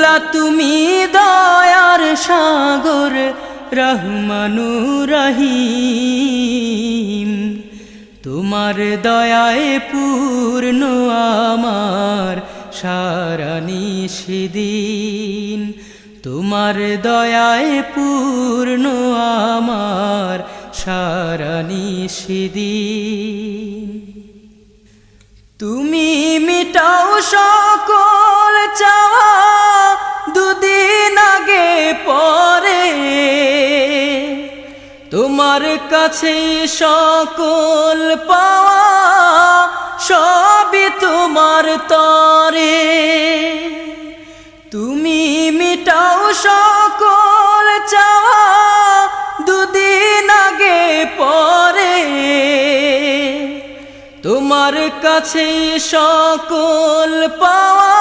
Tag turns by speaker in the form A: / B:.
A: মৌলা তুমি দয়ার সাগর রহমানুর রহিম, তোমার দয়ায় পূর্ণ আমার সারা নিশিদিন, তোমার দয়ায় পূর্ণ আমার সারা নিশিদিন। তুমি মিটাও সকল চাওয়া দুদিন আগে পরে, তোমার কাছে সকল পাওয়া সবই তোমার তরে। তুমি মিটাও সকল চাওয়া দুদিন আগে পরে, তোমার কাছে সকল পাওয়া